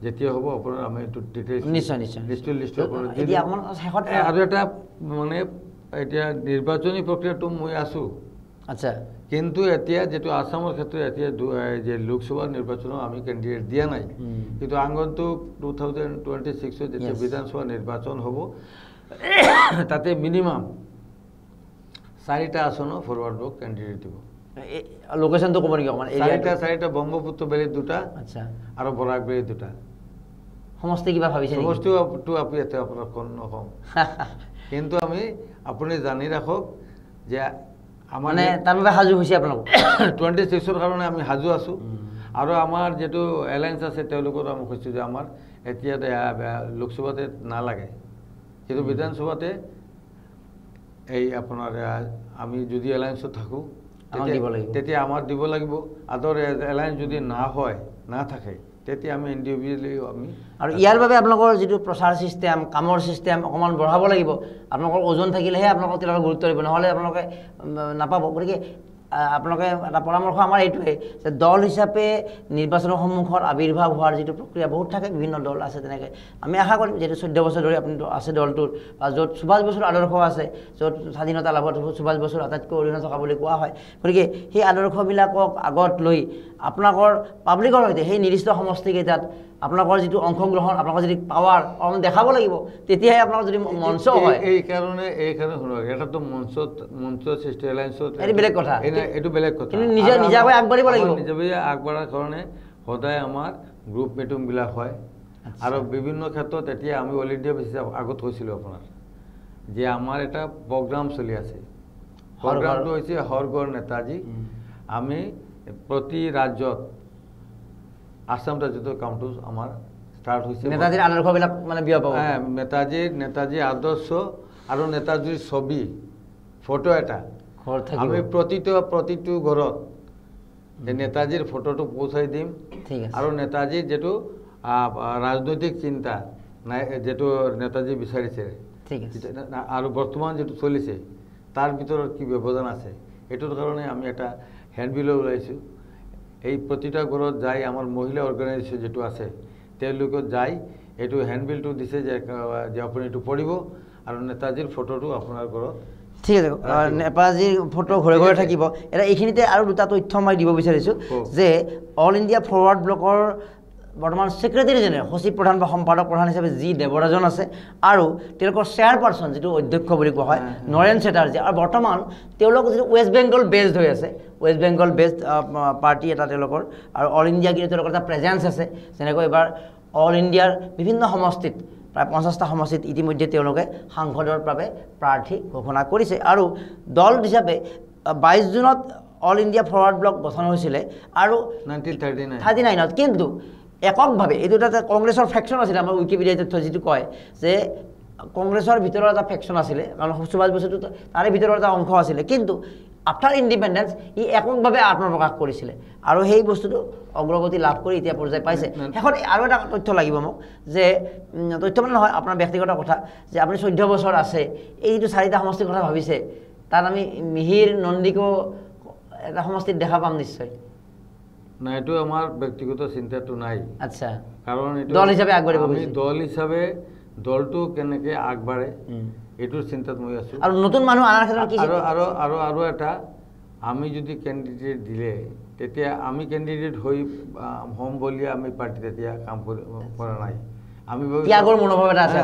যেতিয়া হ'ব আপোনাৰ আমি এইটো ডিটেইলছ নিশ্চয় আৰু এটা মানে এতিয়া নিৰ্বাচনী প্ৰক্ৰিয়াটো মই আছোঁ আচ্ছা কিন্তু এতিয়া যেটো আসামৰ ক্ষেত্ৰত এতিয়া যে লোকসভা নিৰ্বাচনৰ আমি কেণ্ডিডেট দিয়া নাই কিন্তু আগন্তুক 2026 যেতিয়া বিধানসভা নিৰ্বাচন হ'ব তাতে মিনিমাম 4টা আসন ফৰৱাৰ্ড ব্লক কেণ্ডিডেট দিব লোকেশনটো ক'ব নেকি মানে 4টা ব্ৰহ্মপুত্ৰ বেলি 2টা আচ্ছা আৰু বৰাক বেলি 2টা সমষ্টি কিবা ভাবিছে নেকি সমষ্টিটো আপুনি এটা আপোনাৰ কোন নকম কিন্তু আমি আপুনি জানি ৰাখক যে মানে তাৰ বাবে সাজু হৈছে আপোনালোক 26ৰ কাৰণে আমি সাজু আছোঁ আৰু আমাৰ যেটো এলায়েন্স আছে তেওঁলোকৰ আমি কৈছোঁ যে আমাৰ এতিয়া লোকসভাতে নালাগে কিন্তু বিধানসভাতে এই আপোনাৰ আমি যদি এলায়েন্সত থাকোঁ তেতিয়া আমাৰ দিব লাগিব আদৰ এলায়েন্স যদি না হয় না থাকে তেতিয়া আমি ইণ্ডিভিজুৱেলি আমি আৰু ইয়াৰ বাবে আপোনালোকৰ যিটো প্ৰচাৰ সিস্টেম কামৰ সিস্টেম অকমান বঢ়াব লাগিব আপোনালোকৰ ওজন থাকিলেহে আপোনালোকক তেওঁলোকে গুৰুত্ব দিব নহ'লে আপোনালোকে নাপাব গতিকে আপোনালোকে এটা পৰামৰ্শ আমাৰ এইটোৱে যে দল হিচাপে নিৰ্বাচনৰ সন্মুখত আবিৰ্ভাৱ হোৱাৰ যিটো প্ৰক্ৰিয়া বহুত থাকে বিভিন্ন দল আছে তেনেকৈ আমি আশা কৰিম যিহেতু 14 বছৰ ধৰি আপুনি আছে দলটোৰ বা য'ত সুভাষ বসুৰ আদৰ্শ আছে য'ত স্বাধীনতা লাভত সুভাষ বসুৰ আটাইতকৈ অৰিহণা থকা বুলি কোৱা হয় গতিকে সেই আদৰ্শবিলাকক আগত লৈ আপোনালোকৰ পাব্লিকৰ সৈতে সেই নিৰ্দিষ্ট সমষ্টিকেইটাত আপোনালোকৰ যিটো অংশগ্ৰহণ আপোনালোকৰ যদি পাৱাৰ অকণমান দেখাব লাগিব তেতিয়াহে আপোনালোকৰ যদি মঞ্চ হয় এই কাৰণে শুনক এটাতো মঞ্চ সৃষ্টি এলায়েন্সত এইটো বেলেগ কথা এইটো বেলেগ কথা কিন্তু নিজাকৈ আগবাঢ়িব লাগিব নিজাকৈ আগবাঢ়াৰ কাৰণে সদায় আমাৰ গ্ৰুপ মিটিংবিলাক হয় আৰু বিভিন্ন ক্ষেত্ৰত এতিয়া আমি অল ইণ্ডিয়া বেচিছ আগত কৈছিলোঁ আপোনাৰ যে আমাৰ এটা প্ৰগ্ৰাম চলি আছে প্ৰগ্ৰামটো হৈছে হৰ ঘৰ নেতাজী আমি প্ৰতি ৰাজ্যত আসাম ৰাজ্যত কামটো আমাৰ ষ্টাৰ্ট হৈছে নেতাজীৰ আদৰ্শবিলাক মানে বিয়পাব নেতাজীৰ আদৰ্শ আৰু নেতাজীৰ ছবি ফটো এটা আমি প্ৰতিটো ঘৰত এই নেতাজীৰ ফটোটো পৌঁছাই দিম আৰু নেতাজীৰ যেটো ৰাজনৈতিক চিন্তা নাই যেটো নেতাজী বিচাৰিছে আৰু বৰ্তমান যেটো চলিছে তাৰ ভিতৰত কি ব্যৱধান আছে এটোৰ কাৰণে আমি এটা হ্যান্ডবিল ওলাইছো এই প্ৰতিটা ঘৰত যাই আমাৰ মহিলা অৰ্গানাইজেশ্যন যেটো আছে তেওঁলোকে যাই এটো হ্যান্ডবিলটো দিছে যে আপুনি এটো পঢ়িব আৰু নেতাজীৰ ফটোটো আপোনাৰ ঘৰত ঠিক আছে নেতাজীৰ ফটো ঘৰে ঘৰে থাকিব এটা এইখিনিতে আৰু দুটা তথ্য মই দিব বিচাৰিছো যে অল ইণ্ডিয়া ফৰৱাৰ্ড ব্লকৰ বৰ্তমান সেক্ৰেটাৰী জেনেৰেল সচিব প্ৰধান বা সম্পাদক প্ৰধান হিচাপে জি দেৱৰাজন আছে আৰু তেওঁলোকৰ চেয়াৰপাৰ্চন যেটো অধ্যক্ষ বুলি কোৱা হয় নৰেন চেটাৰ্জী আৰু বৰ্তমান তেওঁলোক যেটো ৱেষ্ট বেংগল বেছড হৈ আছে ৱেষ্ট বেংগল বেছড পাৰ্টি এটা তেওঁলোকৰ আৰু অল ইণ্ডিয়া কিন্তু তেওঁলোকৰ এটা প্ৰেজেন্স আছে যেনেকৈ এবাৰ অল ইণ্ডিয়াৰ বিভিন্ন সমষ্টিত প্ৰায় 50টা সমষ্টিত ইতিমধ্যে তেওঁলোকে সাংসদৰ বাবে প্ৰাৰ্থী ঘোষণা কৰিছে আৰু দল হিচাপে 22 জুনত অল ইণ্ডিয়া ফৰৱাৰ্ড ব্লক গঠন হৈছিলে আৰু 1939ত কিন্তু এককভাৱে এইটো এটা কংগ্ৰেছৰ ফেকশন আছিল আমাৰ উইকিপিডিয়াত যেটো কয় যে কংগ্ৰেছৰ ভিতৰত এটা ফেকশন আছিল কাৰণ সুভাষ বসুটো তাৰে ভিতৰত এটা অংশ আছিল কিন্তু আফটাৰ ইণ্ডিপেণ্ডেন্স ই এককভাৱে আত্মপ্ৰকাশ কৰিছিল আৰু সেই বস্তুটো অগ্ৰগতি লাভ কৰি এতিয়া পৰ্যায় পাইছে এখন আৰু এটা তথ্য লাগিব মোক যে তথ্য মানে নহয় আপোনাৰ ব্যক্তিগত কথা যে আপুনি 14 বছৰ আছে এই যেটো চাৰিটা সমষ্টিৰ কথা ভাবিছে তাত আমি মিহিৰ নন্দিকো এটা সমষ্টিত দেখা পাম নিশ্চয় না এটো আমাৰ ব্যক্তিগত চিন্তাটো নাই আচ্ছা কাৰণ এটো দল হিচাপে আগবাঢ়িব আমি দল হিচাপে দলটো কেনেকৈ আগবাঢ়ে এটোৰ চিন্তাত মই আছো আৰু নতুন মানুহ আনাৰ ক্ষেত্ৰত কি আৰু এটা আমি যদি ক্যান্ডিডেট দিলে তেতিয়া আমি ক্যান্ডিডেট হৈ হোম বলি আমি পাৰ্টি তেতিয়া কাম কৰা নাই আমি ত্যাগৰ মনোভাৱ এটা আছে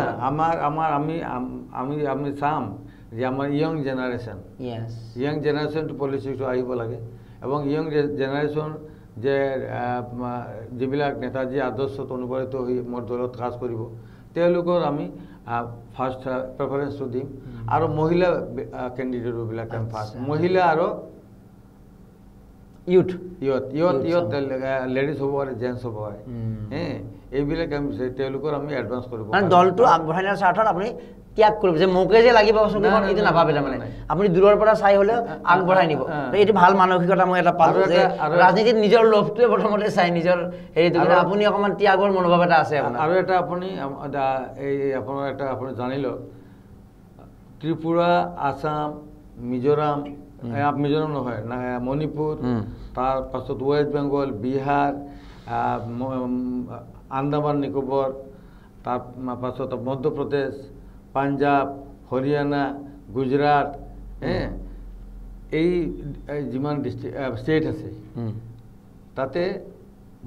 আমি চাম যে আমাৰ ইয়ং জেনাৰেশ্যন টু পলিটিক্সটো আহিব লাগে এবং ইয়ং জেনাৰেশ্যন যে যিবিলাক নেতাজী আদৰ্শত অনুপ্ৰাণিত হৈ মোৰ দলত কাজ কৰিব তেওঁলোকৰ আমি ফাৰ্ষ্ট প্ৰেফাৰেন্সটো দিম আৰু মহিলা ক্যান্ডিডেটবিলাক আমি ফাৰ্ষ্ট মহিলা আৰু ইউথ লেডিজ হ'ব আৰু জেন্টছ হ'ব এইবিলাক আমি তেওঁলোকৰ আমি এডভান্স কৰিব মানে দলটো আগবঢ়াই নিয়াৰ স্বাৰ্থত আপুনি ত্যাগ কৰিব যে মোকে যে লাগিব চকীখন এইটো নাভাবে তাৰমানে আপুনি দূৰৰ পৰা চাই হ'লেও আগবঢ়াই নিব এইটো ভাল মানসিকতা মই এটা পালো যে ৰাজনীতিত নিজৰ লোভটোৱে প্ৰথমতে চাই নিজৰ হেৰিটো আপুনি অকমান ত্যাগৰ মনোভাৱ এটা আছে আৰু এটা আপুনি এই আপোনাৰ এটা আপুনি জানিল ত্ৰিপুৰা আসাম মিজোৰাম নহয় মণিপুৰ তাৰ পাছত ৱেষ্ট বেংগল বিহাৰ আন্দামান নিকোবৰ তাৰ পাছত মধ্যপ্ৰদেশ পাঞ্জাব হৰিয়ানা গুজৰাট এই যিমান ষ্টেট আছে তাতে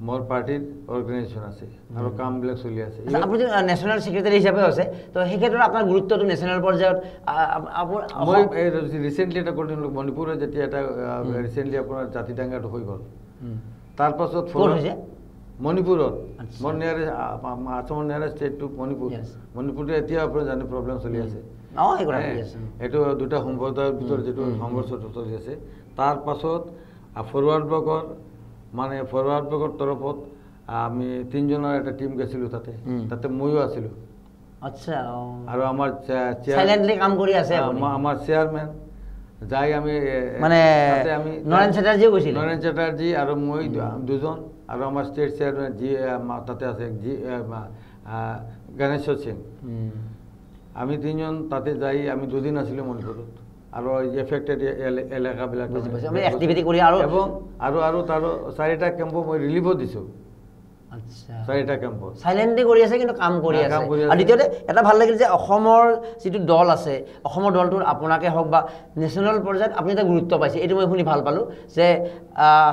মোৰ পাৰ্টিৰ অৰ্গানাইজেশ্যন আছে আৰু কামবিলাক চলি আছে আপুনি নেশ্যনেল সেক্ৰেটাৰী হিচাপে আছে তো সেই ক্ষেত্ৰত আপোনাৰ গুৰুত্বটো নেশ্যনেল পৰ্যায়ত মই ৰিচেণ্টলি এটা কৰিলোঁ মণিপুৰত যেতিয়া এটা ৰিচেণ্টলি আপোনাৰ জাতি দাঙ্গাটো হৈ গ'ল তাৰপাছত মণিপুৰত মোৰ আসামৰ নিয়াৰেষ্ট ষ্টেটটো মণিপুৰটো এতিয়া আপোনাৰ জানি প্ৰব্লেম চলি আছে এইটো দুটা সম্প্ৰদায়ৰ ভিতৰত যেটো সংঘৰ্ষটো চলি আছে তাৰপাছত ফৰৱাৰ্ড ব্লকৰ তৰফত আমি 3 জনৰ এটা টিম গৈছিলোঁ তাতে ময়ো আছিলোঁ আচ্ছা আৰু আমাৰ সাইলেন্টলি কাম কৰি আছে আমাৰ চেয়াৰমেন যাই আমি মানে নৰেন চেটাৰ্জীও গৈছিল নৰেন চেটাৰ্জী আৰু মই দুজন আৰু আমাৰ ষ্টেট চেয়াৰমেন জি তাতে আছে জি গণেশ্বৰ সিং আমি 3 জন তাতে যাই আমি 2 দিন আছিলোঁ মণিপুৰত আৰু এফেক্টেড এলেকাবিলাক এক্টিভিটি কৰি আৰু তাৰ 4টা কেম্প মই ৰিলিভো দিছোঁ আচ্ছা 4টা কেম্প সাইলেন্টলি কৰি আছে কিন্তু কাম কৰি আছে আৰু দ্বিতীয়তে এটা ভাল লাগিল যে অসমৰ যেটো দল আছে অসমৰ দলটোৰ আপোনাকে হওক বা নেশ্যনেল পৰ্যায়ত আপুনি এটা গুৰুত্ব পাইছে এইটো মই শুনি ভাল পালো যে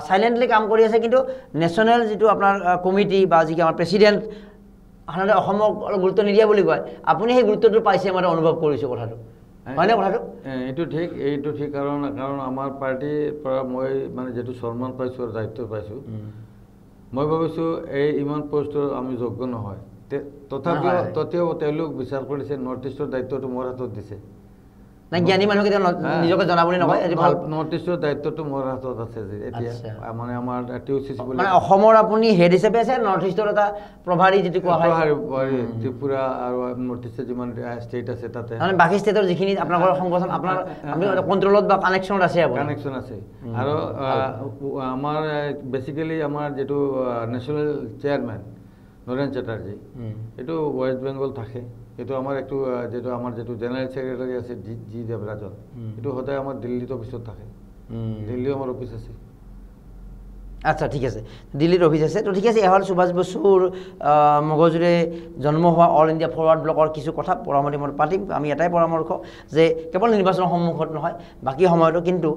সাইলেন্টলি কাম কৰি আছে কিন্তু নেশ্যনেল যেটো আপোনাৰ কমিটি বা যি আমাৰ প্ৰেসিডেন্ট সাধাৰণতে অসমক গুৰুত্ব নিদিয়া বুলি কয় আপুনি সেই গুৰুত্বটো পাইছে মই অনুভৱ কৰিছো কথাটো হয়নে কথাটো এইটো ঠিক কাৰণ আমাৰ পাৰ্টিৰ পৰা মই মানে যেটো সন্মান পাইছো আৰু দায়িত্ব পাইছো মই ভাবিছো এই ইমান পোষ্টৰ আমি যোগ্য নহয় তথাপিও তেওঁলোক বিচাৰ কৰিছে নৰ্থ ইষ্টৰ দায়িত্বটো মোৰ হাতত দিছে না জ্ঞানী মানুহ কেতিয়া নিজকে জনাবলৈ নকয় এইটো ভাল নৰ্থ ইষ্টৰ দায়িত্বটো মোৰ হাতত আছে এতিয়া মানে আমাৰ টিউচিচি বুলি মানে অসমৰ আপুনি হেড হিচাপে আছে নৰ্থ ইষ্টৰ এটা প্ৰভাৰী যিটো কোৱা হয় ত্ৰিপুৰা আৰু নৰ্থ ইষ্টৰ যিমান ষ্টেট আছে তাতে মানে বাকী ষ্টেটৰ যিখিনি আপোনালোকৰ সংগঠন আপোনাৰ আপুনি কণ্ট্ৰলত বা কানেকশ্যনত আছে কানেকশ্যন আছে আৰু আমাৰ বেচিকেলি আমাৰ যিটো নেশ্যনেল চেয়াৰমেন নৰেন চেটাৰ্জী এইটো ৱেষ্ট বেংগল থাকে এইটো আমাৰ একটু যেটো আমাৰ যেটো জেনাৰেল সেক্ৰেটাৰি আছে জি দেবৰাজন এইটো সদায় আমাৰ দিল্লীত অফিসত থাকে দিল্লী আমাৰ অফিস আছে আচ্ছা ঠিক আছে দিল্লীৰ অফিস আছে তো ঠিক আছে এহল সুভাষ বসুৰ মগজুৰে জন্ম হোৱা অল ইণ্ডিয়া ফৰৱাৰ্ড ব্লকৰ কিছু কথা পৰামৰ্শ মই পাতিম আমি এটাই পৰামৰ্শ যে কেৱল নিৰ্বাচনৰ সন্মুখত নহয় বাকী সময়তো কিন্তু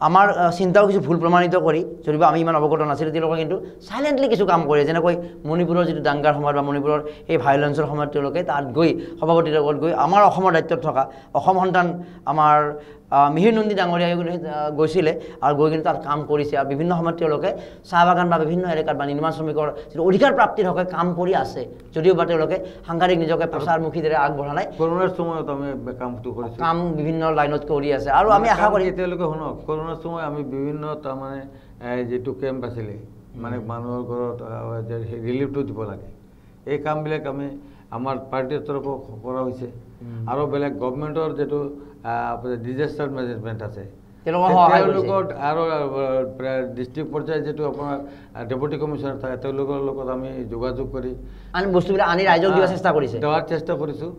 আমাৰ চিন্তাও কিছু ভুল প্ৰমাণিত কৰি যদিও আমি ইমান অৱগত নাছিলোঁ তেওঁলোকে কিন্তু সাইলেন্টলি কিছু কাম কৰে যেনেকৈ মণিপুৰৰ যিটো দাঙ্গাৰ সময়ত বা মণিপুৰৰ এই ভায়োলেন্সৰ সময়ত তেওঁলোকে তাত গৈ সভাপতিৰ লগত গৈ আমাৰ অসমৰ দায়িত্বত থকা অসম সন্তান আমাৰ মিহিৰ নন্দী ডাঙৰীয়া গৈছিলে আৰু গৈ কিন্তু তাত কাম কৰিছে আৰু বিভিন্ন সময়ত তেওঁলোকে চাহ বাগান বা বিভিন্ন এলেকাত বা নিৰ্মাণ শ্ৰমিকৰ যিটো অধিকাৰ প্ৰাপ্তিৰ হকে কাম কৰি আছে যদিও বা তেওঁলোকে সাংঘাতিক নিজকে প্ৰচাৰমুখী দৰে আগবঢ়া নাই কৰোনাৰ সময়ত আমি কামটো কৰিছোঁ কাম বিভিন্ন লাইনত কৰি আছে আৰু আমি আশা কৰি তেওঁলোকে শুনক কৰোনাৰ সময় আমি বিভিন্ন তাৰমানে যিটো কেম্প আছিলে মানে মানুহৰ ঘৰত ৰিলিফটো দিব লাগে এই কামবিলাক আমি আমাৰ পাৰ্টিৰ তৰফৰ কৰা হৈছে আৰু বেলেগ গভৰ্ণমেণ্টৰ যেটো ডিজাস্টাৰ মেনেজমেণ্ট আছে তেওঁলোকৰ আৰু ডিষ্ট্ৰিক্ট পৰ্যায়ত যেটো আপোনাৰ ডেপুটি কমিশনাৰ থাকে তেওঁলোকৰ লগত আমি যোগাযোগ কৰি আন বস্তুবিলাক আনি ৰাইজক দিয়াৰ চেষ্টা কৰিছে দেৱাৰ চেষ্টা কৰিছোঁ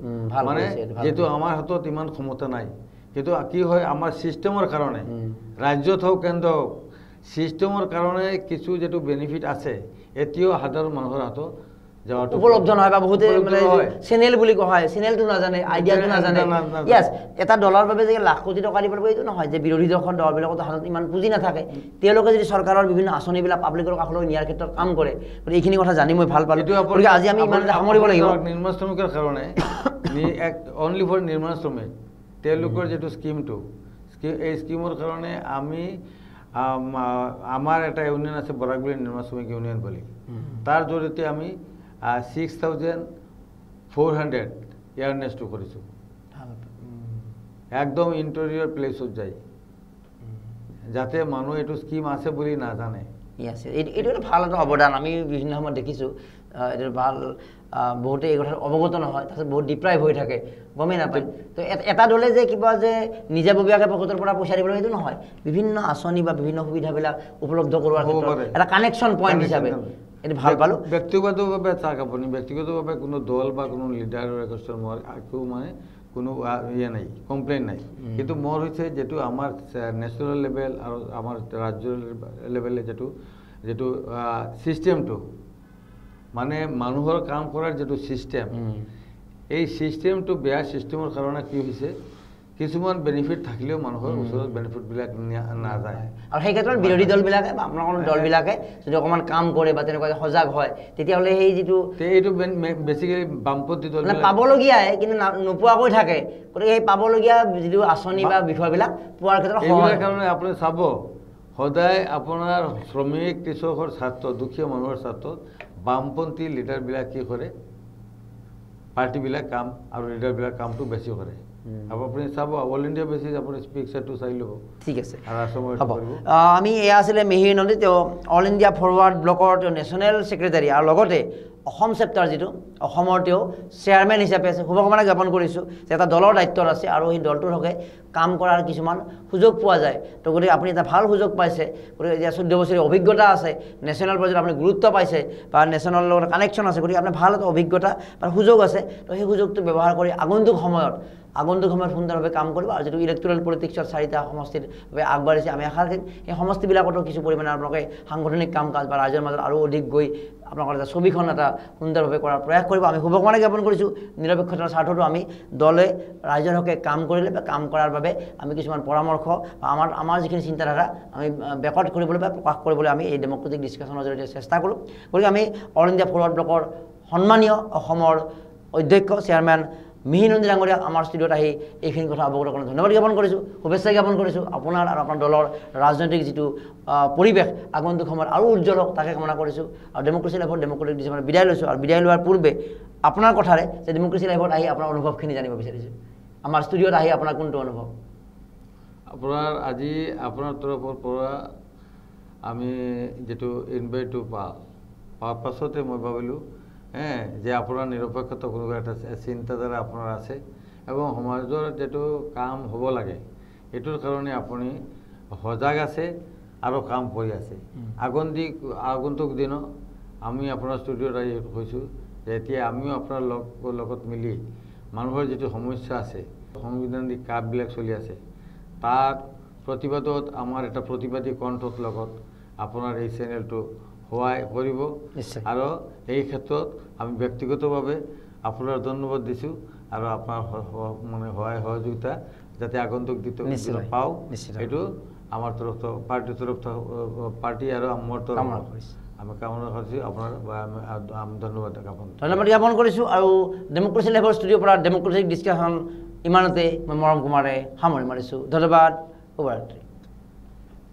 মানে যেটো আমাৰ হাতত ইমান ক্ষমতা নাই কিন্তু কি হয় আমাৰ সিস্টেমৰ কাৰণে ৰাজ্যত হোক কেন্দ্ৰ হোক সিস্টেমৰ কাৰণে কিছু যেটো বেনিফিট আছে এতিয়াও সাধাৰণ মানুহৰ হাতত উপলব্ধ নহয় বা বহুতে মানে চেনেল বুলি কোৱা হয় চেনেলটো নাজানে আইডিয়াটো নাজানে ইয়াস এটা ডলাৰ বাবে যে লাখ কোটি টকা দিব পাৰিব এইটো নহয় যে বিৰোধী দলৰ দলবিলাকত হাতত ইমান পুঁজি নাথাকে তেওঁলোকে যদি চৰকাৰৰ বিভিন্ন আঁচনিবিলাক পাব্লিকৰ কাষলৈ নিয়াৰ ক্ষেত্ৰত কাম কৰে গতিকে এইখিনি কথা জানি মই ভাল পালোঁ গতিকে আজি আমি ইমান সামৰিব লাগিব নিৰ্মাণ শ্ৰমিকৰ কাৰণে অনলি ফৰ নিৰ্মাণ শ্ৰমিক তেওঁলোকৰ যেটো স্কিমটো এই স্কিমৰ কাৰণে আমি আমাৰ এটা ইউনিয়ন আছে বৰাকবিল নিৰ্মাণ শ্ৰমিক ইউনিয়ন বুলি তাৰ জৰিয়তে আমি 6,400 এয়াৰনেছটো কৰিছোঁ একদম ইণ্টেৰিয়ৰ প্লেছত যায় যাতে মানুহ এইটো স্কিম আছে বুলি নাজানে এইটো এটা ভাল এটা অৱদান আমি বিভিন্ন সময়ত দেখিছোঁ এইটো ভাল বহুতে এই কথাৰ অৱগত নহয় তাৰপিছত বহুত ডিপ্ৰাইভ হৈ থাকে গমেই নাপায় তো এটা দলে যে কিবা যে নিজাববীয়াকৈ পকেটৰ পৰা পইচা দিব সেইটো নহয় বিভিন্ন আঁচনি বা বিভিন্ন সুবিধাবিলাক উপলব্ধ কৰোৱাৰ ক্ষেত্ৰত এটা কানেকশ্যন পইণ্ট হিচাপে এটি ভাল পালো ব্যক্তিগতভাৱে চাওক আপুনি ব্যক্তিগতভাৱে কোনো দল বা কোনো লিডাৰৰ একো মানে কোনো ইয়ে নাই কমপ্লেইন নাই কিন্তু মোৰ হৈছে যেটো আমাৰ নেশ্যনেল লেভেল আৰু আমাৰ ৰাজ্যৰ লেভেলে যেটো সিস্টেমটো মানে মানুহৰ কাম কৰাৰ যেটো সিস্টেম এই সিস্টেমটো বেয়া সিস্টেমৰ কাৰণে কি হৈছে কিছুমান বেনিফিট থাকিলেও মানুহৰ ওচৰত বেনিফিটবিলাক নাযায় আৰু সেই ক্ষেত্ৰত বিৰোধী দলবিলাকে বা আপোনালোকৰ দলবিলাকে যদি অকণমান কাম কৰে বা তেনেকুৱা সজাগ হয় তেতিয়াহ'লে সেই যিটো এইটো বেচিকেলি বামপন্থী দল পাবলগীয়াই কিন্তু নোপোৱাকৈ থাকে গতিকে সেই পাবলগীয়া যিটো আঁচনি বা বিষয়বিলাক পোৱাৰ ক্ষেত্ৰত এইবিলাক কাৰণে আপুনি চাব সদায় আপোনাৰ শ্ৰমিক কৃষকৰ স্বাৰ্থ দুখীয়া মানুহৰ স্বাৰ্থত বামপন্থী লিডাৰবিলাক কি কৰে পাৰ্টিবিলাক কাম আৰু লিডাৰবিলাক কামটো বেছি কৰে আপুনি চাব অল ইণ্ডিয়া বেচিছ আপুনি পিকচাৰটো চাই ল'ব ঠিক আছে হ'ব আমি এয়া আছিলে মিহিৰ নন্দী তেওঁ অল ইণ্ডিয়া ফৰৱাৰ্ড ব্লকৰ তেওঁ নেশ্যনেল ছেক্ৰেটাৰী আৰু লগতে অসম চেপ্টাৰ যিটো অসমৰ তেওঁ চেয়াৰমেন হিচাপে আছে শুভকামনা জ্ঞাপন কৰিছোঁ যে এটা দলৰ দায়িত্বত আছে আৰু সেই দলটোৰ হকে কাম কৰাৰ কিছুমান সুযোগ পোৱা যায় তো গতিকে আপুনি এটা ভাল সুযোগ পাইছে গতিকে এতিয়া 14 বছৰীয়া অভিজ্ঞতা আছে নেশ্যনেল পৰ্যায়ত আপুনি গুৰুত্ব পাইছে বা নেশ্যনেলৰ লগত কানেকশ্যন আছে গতিকে আপোনাৰ ভাল এটা অভিজ্ঞতা বা সুযোগ আছে তো সেই সুযোগটো ব্যৱহাৰ কৰি আগন্তুক সময়ত সুন্দৰভাৱে কাম কৰিব আৰু যিটো ইলেক্ট্ৰেল পলিটিক্সৰ 4টা সমষ্টিৰ বাবে আগবাঢ়িছে আমি আশা কৰিম এই সমষ্টিবিলাকতো কিছু পৰিমাণে আপোনালোকে সাংগঠনিক কাম কাজ বা ৰাইজৰ মাজত আৰু অধিক গৈ আপোনালোকৰ এটা ছবিখন এটা সুন্দৰভাৱে কৰাৰ প্ৰয়াস কৰিব আমি শুভকামনা জ্ঞাপন কৰিছোঁ নিৰপেক্ষতাৰ স্বাৰ্থতো আমি দলে ৰাইজৰ হকে কাম কৰিলে বা কাম কৰাৰ বাবে আমি কিছুমান পৰামৰ্শ আমাৰ যিখিনি চিন্তাধাৰা আমি বেকত কৰিবলৈ বা প্ৰকাশ কৰিবলৈ আমি এই ডেমক্ৰেটিক ডিছকাশ্যনৰ জৰিয়তে চেষ্টা কৰোঁ গতিকে আমি অল ইণ্ডিয়া ফৰৱাৰ্ড ব্লকৰ সন্মানীয় অসমৰ অধ্যক্ষ চেয়াৰমেন মিহিৰ নন্দী ডাঙৰীয়াক আমাৰ ষ্টুডিঅ'ত আহি এইখিনি কথা অৱগত কৰাৰ ধন্যবাদ জ্ঞাপন কৰিছোঁ শুভেচ্ছা জ্ঞাপন কৰিছোঁ আপোনাৰ আৰু আপোনাৰ দলৰ ৰাজনৈতিক যিটো পৰিৱেশ আগন্তুক সময়ত আৰু উজ্জ্বল হওক তাকে কামনা কৰিছোঁ আৰু ডেমক্ৰেচি লাইভত ডেমক্ৰেটিক ডিছকাশ্যনত বিদায় লৈছোঁ আৰু বিদায় লোৱাৰ পূৰ্বে আপোনাৰ কথাৰে যে ডেমক্ৰেচি লাইভত আহি আপোনাৰ অনুভৱখিনি জানিব বিচাৰিছোঁ আমাৰ ষ্টুডিঅ'ত আহি আপোনাৰ কোনটো অনুভৱ আপোনাৰ আজি আপোনাৰ তৰফৰ পৰা আমি যেটো ইনভাইটটো পাওয়াৰ পাছতে মই ভাবিলোঁ যে আপোনাৰ নিৰপেক্ষতা কোনো এটা চিন্তাধাৰা আপোনাৰ আছে এবং সমাজৰ যেটো কাম হ'ব লাগে এটোৰ কাৰণে আপুনি সজাগ আছে আৰু কাম কৰি আছে আগন্তুক দিন আমি আপোনাৰ ষ্টুডিঅ'ত আহি কৈছোঁ যে এতিয়া আমিও আপোনাৰ লগত মিলি মানুহৰ যেটো সমস্যা আছে সংবিধানিক কামবিলাক চলি আছে তাৰ প্ৰতিবাদত আমাৰ এটা প্ৰতিবাদী কণ্ঠৰ লগত আপোনাৰ এই চেনেলটো সহায় কৰিব আৰু এই ক্ষেত্ৰত আমি ব্যক্তিগতভাৱে আপোনাৰ ধন্যবাদ দিছোঁ আৰু আপোনাৰ মানে সহায় সহযোগিতা যাতে আগন্তুক দিন পাওঁ এইটো আমাৰ তৰফ পাৰ্টিৰ তৰফ পাৰ্টি আৰু আমাৰ তৰফ আমি কামনা কৰিছোঁ আপোনাৰ আমি ধন্যবাদ জ্ঞাপন কৰিছোঁ আৰু ডেম'ক্ৰেচি লাইভৰ ষ্টুডিঅ'ৰ পৰা ডেম'ক্ৰেটিক ডিছকাশ্যন ইমানতে মই মৰম কুমাৰে সামৰি মাৰিছোঁ ধন্যবাদ শুভৰাত্ৰি